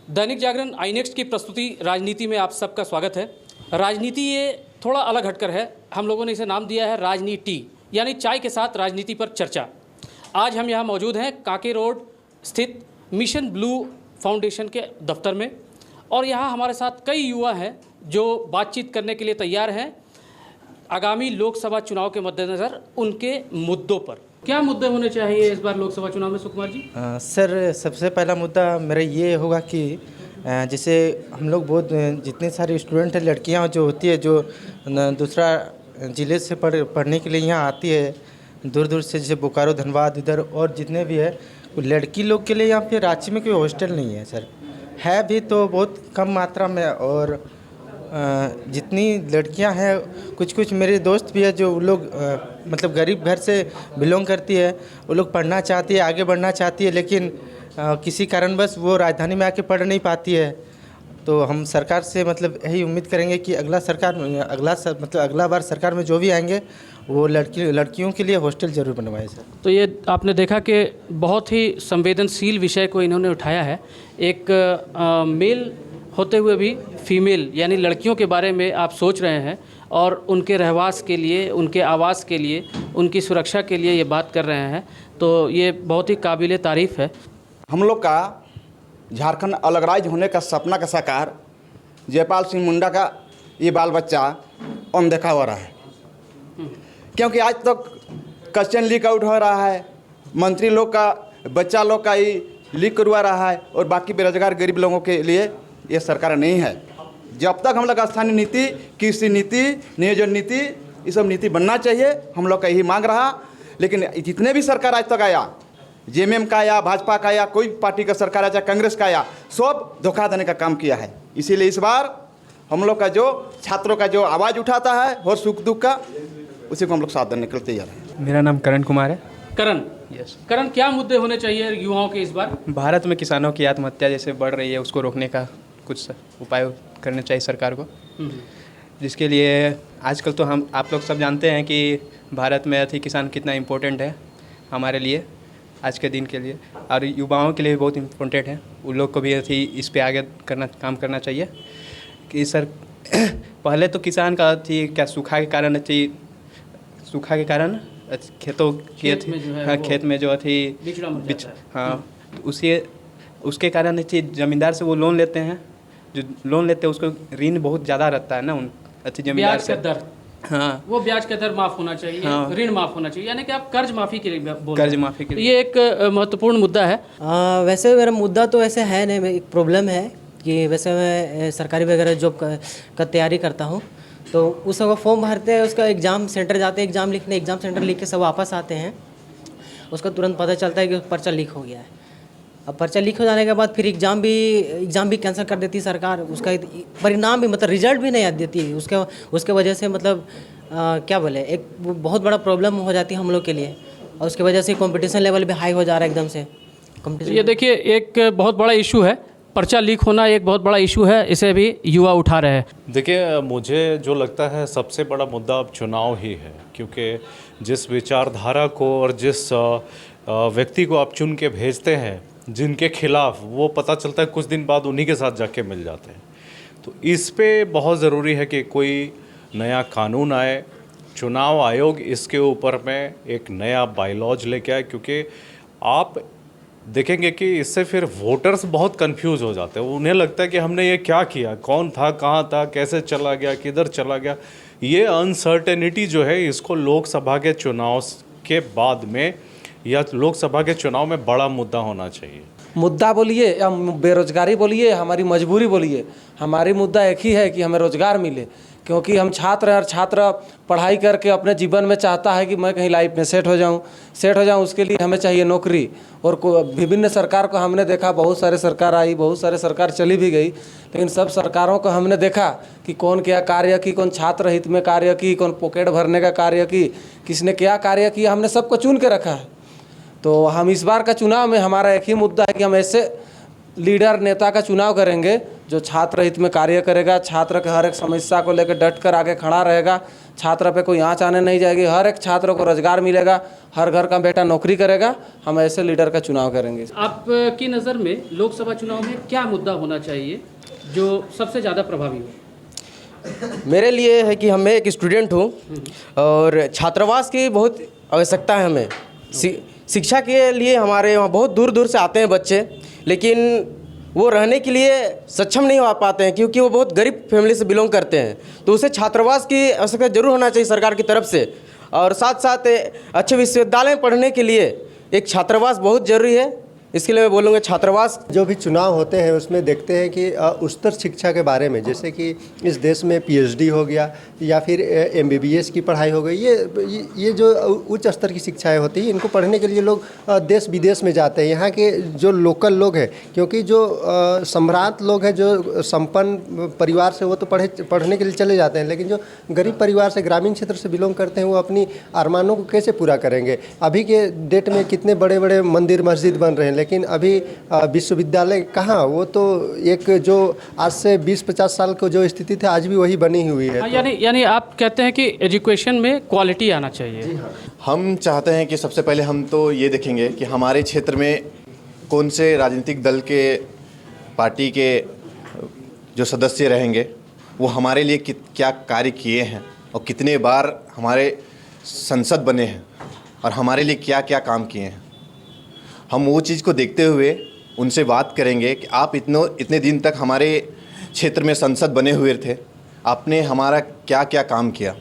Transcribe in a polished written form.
दैनिक जागरण आई next की प्रस्तुति राजनीति में आप सबका स्वागत है। राजनीति ये थोड़ा अलग हटकर है। हम लोगों ने इसे नाम दिया है राजनीति, यानी चाय के साथ राजनीति पर चर्चा। आज हम यहाँ मौजूद हैं कांके रोड स्थित मिशन ब्लू फाउंडेशन के दफ्तर में, और यहाँ हमारे साथ कई युवा हैं जो बातचीत करने के लिए तैयार हैं आगामी लोकसभा चुनाव के मद्देनज़र उनके मुद्दों पर। क्या मुद्दे होने चाहिए इस बार लोकसभा चुनाव में सुकुमार जी? सर, सबसे पहला मुद्दा मेरा ये होगा कि जैसे हम लोग बहुत जितने सारे स्टूडेंट हैं, लड़कियां जो होती है जो दूसरा ज़िले से पढ़ने के लिए यहाँ आती है दूर दूर से, जैसे बोकारो, धनबाद इधर, और जितने भी है लड़की लोग के लिए यहाँ पे रांची में कोई हॉस्टल नहीं है सर। है भी तो बहुत कम मात्रा में, और जितनी लड़कियां हैं, कुछ मेरे दोस्त भी है जो लोग मतलब गरीब घर से बिलोंग करती है, वो लोग पढ़ना चाहती है, आगे बढ़ना चाहती है, लेकिन किसी कारणवश वो राजधानी में आके पढ़ नहीं पाती है। तो हम सरकार से मतलब यही उम्मीद करेंगे कि अगला बार सरकार में जो भी आएंगे वो लड़कियों के लिए हॉस्टल ज़रूर बनवाए सर। तो ये आपने देखा कि बहुत ही संवेदनशील विषय को इन्होंने उठाया है। एक मेल होते हुए भी फीमेल यानी लड़कियों के बारे में आप सोच रहे हैं और उनके रहवास के लिए, उनके आवास के लिए, उनकी सुरक्षा के लिए ये बात कर रहे हैं, तो ये बहुत ही काबिल तारीफ़ है। हम लोग का झारखंड अलग राज्य होने का सपना का साकार जयपाल सिंह मुंडा का ये बाल बच्चा अनदेखा हो रहा है, क्योंकि आज तक क्वेश्चन लीक आउट हो रहा है, मंत्री लोग का बच्चा लोग का ही लीक करवा रहा है, और बाकी बेरोजगार गरीब लोगों के लिए ये सरकार नहीं है। जब तक हम लोग का स्थानीय नीति, कृषि नीति, नियोजन नीति, ये सब नीति बनना चाहिए, हम लोग का यही मांग रहा। लेकिन जितने भी सरकार आज तक आया, जेएमएम का आया, भाजपा का आया, कोई पार्टी का सरकार आया, चाहे कांग्रेस का आया, सब धोखा देने का काम किया है। इसीलिए इस बार हम लोग का जो छात्रों का जो आवाज़ उठाता है और सुख दुख का, उसी को हम लोग साथ देने के लिए तैयार हैं। मेरा नाम करण कुमार है। करण, करण, क्या मुद्दे होने चाहिए युवाओं के इस बार? भारत में किसानों की आत्महत्या जैसे बढ़ रही है, उसको रोकने का कुछ उपाय करने चाहिए सरकार को, जिसके लिए आजकल तो आप लोग सब जानते हैं कि भारत में किसान कितना इम्पोर्टेंट है हमारे लिए, आज के दिन के लिए, और युवाओं के लिए बहुत इम्पोर्टेंट है। उन लोग को भी इस पे आगे काम करना चाहिए कि सर पहले तो किसान का क्या सूखा के कारण खेतों की खेत में जो उसके कारण ज़मींदार से वो लोन लेते हैं, जो लोन लेते हैं उसको ऋण बहुत ज़्यादा रहता है ना उन ज़मींदार से। हाँ, वो ब्याज का दर माफ़ होना चाहिए, हाँ, ऋण माफ़ होना चाहिए, यानी कि आप कर्ज माफ़ी के लिए कर्ज माफ़ी के लिए, ये एक महत्वपूर्ण मुद्दा है। वैसे मेरा मुद्दा तो ऐसे है नहीं, एक प्रॉब्लम है कि वैसे मैं सरकारी वगैरह जॉब का तैयारी करता हूँ, तो उस समय फॉर्म भरते हैं, उसका एग्ज़ाम सेंटर जाते हैं एग्ज़ाम लिखने, एग्ज़ाम सेंटर लिख के सब वापस आते हैं, उसका तुरंत पता चलता है कि पर्चा लीक हो गया है। अब पर्चा लीक हो जाने के बाद फिर एग्ज़ाम भी कैंसिल कर देती है सरकार, उसका परिणाम भी मतलब रिजल्ट भी नहीं देती है, उसके वजह से मतलब क्या बोले, एक बहुत बड़ा प्रॉब्लम हो जाती है हम लोग के लिए, और उसकी वजह से कंपटीशन लेवल भी हाई हो जा रहा है एकदम से कंपटीशन। ये देखिए एक बहुत बड़ा इशू है, पर्चा लीक होना एक बहुत बड़ा इशू है, इसे भी युवा उठा रहे हैं। देखिए, मुझे जो लगता है सबसे बड़ा मुद्दा अब चुनाव ही है, क्योंकि जिस विचारधारा को और जिस व्यक्ति को आप चुन के भेजते हैं, जिनके खिलाफ, वो पता चलता है कुछ दिन बाद उन्हीं के साथ जाके मिल जाते हैं। तो इस पे बहुत ज़रूरी है कि कोई नया कानून आए, चुनाव आयोग इसके ऊपर में एक नया बायलॉज लेके आए, क्योंकि आप देखेंगे कि इससे फिर वोटर्स बहुत कंफ्यूज हो जाते हैं। उन्हें लगता है कि हमने ये क्या किया, कौन था, कहाँ था, कैसे चला गया, किधर चला गया। ये अनसर्टेनिटी जो है, इसको लोकसभा के चुनाव के बाद में या लोकसभा के चुनाव में बड़ा मुद्दा होना चाहिए। मुद्दा बोलिए या बेरोजगारी बोलिए, हमारी मजबूरी बोलिए, हमारी मुद्दा एक ही है कि हमें रोज़गार मिले, क्योंकि हम छात्र हैं और छात्र पढ़ाई करके अपने जीवन में चाहता है कि मैं कहीं लाइफ में सेट हो जाऊं, उसके लिए हमें चाहिए नौकरी। और विभिन्न सरकार को हमने देखा, बहुत सारे सरकार आई, बहुत सारे सरकार चली भी गई, लेकिन सब सरकारों को हमने देखा कि कौन क्या कार्य की, कौन छात्र हित में कार्य की, कौन पॉकेट भरने का कार्य की, किसने क्या कार्य किया, हमने सबको चुन के रखा है। तो हम इस बार का चुनाव में हमारा एक ही मुद्दा है कि हम ऐसे लीडर नेता का चुनाव करेंगे जो छात्र हित में कार्य करेगा, छात्र के हर एक समस्या को लेकर डट कर आगे खड़ा रहेगा, छात्र पे कोई आँच आने नहीं जाएगी, हर एक छात्र को रोजगार मिलेगा, हर घर का बेटा नौकरी करेगा। हम ऐसे लीडर का चुनाव करेंगे। आपकी नज़र में लोकसभा चुनाव में क्या मुद्दा होना चाहिए जो सबसे ज़्यादा प्रभावी हो? मेरे लिए है कि मैं एक स्टूडेंट हूँ और छात्रावास की बहुत आवश्यकता है हमें। शिक्षा के लिए हमारे वहाँ बहुत दूर दूर से आते हैं बच्चे, लेकिन वो रहने के लिए सक्षम नहीं हो पाते हैं क्योंकि वो बहुत गरीब फैमिली से बिलोंग करते हैं। तो उसे छात्रावास की आवश्यकता जरूर होना चाहिए सरकार की तरफ से, और साथ साथ अच्छे विश्वविद्यालय में पढ़ने के लिए एक छात्रावास बहुत ज़रूरी है। इसके लिए मैं बोलूँगा छात्रावास। जो भी चुनाव होते हैं उसमें देखते हैं कि उच्चतर शिक्षा के बारे में, जैसे कि इस देश में पीएचडी हो गया या फिर एमबीबीएस की पढ़ाई हो गई, ये जो उच्च स्तर की शिक्षाएं होती हैं इनको पढ़ने के लिए लोग देश विदेश में जाते हैं। यहाँ के जो लोकल लोग हैं, क्योंकि जो सम्राट लोग हैं, जो संपन्न परिवार से, वो तो पढ़ने के लिए चले जाते हैं, लेकिन जो गरीब परिवार से, ग्रामीण क्षेत्र से बिलोंग करते हैं, वो अपनी अरमानों को कैसे पूरा करेंगे? अभी के डेट में कितने बड़े बड़े मंदिर मस्जिद बन रहे हैं, लेकिन अभी विश्वविद्यालय कहाँ? वो तो एक जो आज से 20-50 साल को जो स्थिति थी आज भी वही बनी हुई है। यानी आप कहते हैं कि एजुकेशन में क्वालिटी आना चाहिए। हम चाहते हैं कि सबसे पहले हम तो ये देखेंगे कि हमारे क्षेत्र में कौन से राजनीतिक दल के, पार्टी के जो सदस्य रहेंगे वो हमारे लिए क्या कार्य किए हैं और कितने बार हमारे संसद बने हैं और हमारे लिए क्या क्या काम किए हैं। हम वो चीज़ को देखते हुए उनसे बात करेंगे कि आप इतने दिन तक हमारे क्षेत्र में संसद बने हुए थे, आपने हमारा क्या क्या काम किया।